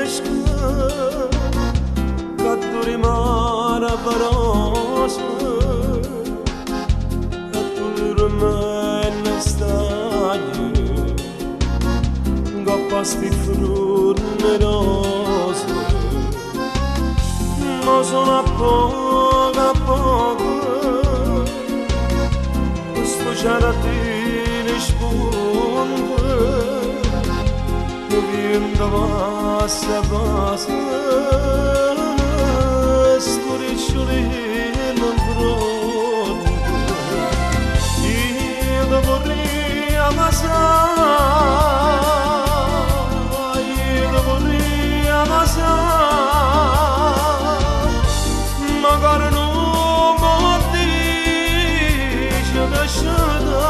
Ka durimara varosë Ka turme në stanje Nga pas t'i frur në rozë Mosona poga Sto gjaratin e shpundë Në vjen da basa Sturi qëri në vrodë I dhe vorria masa I dhe vorria masa Magar nuk më tishë dhe shëda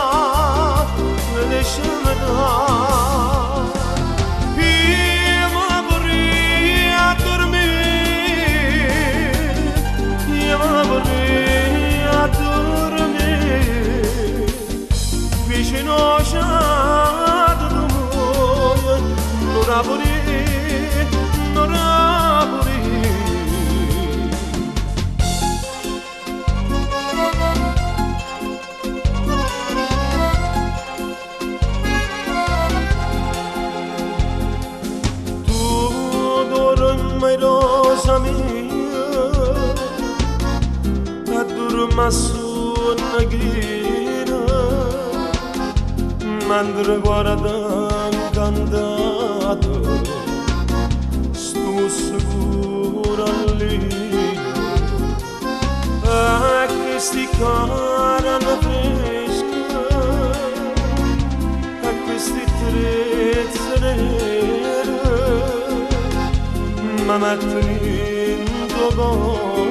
Dhe shëda Rosa mia, a durma su una ghina, mentre guarda incantato, sto sicuro lì, a che sti cara la fresca, a questi trezze nere. Ma mettono in dogo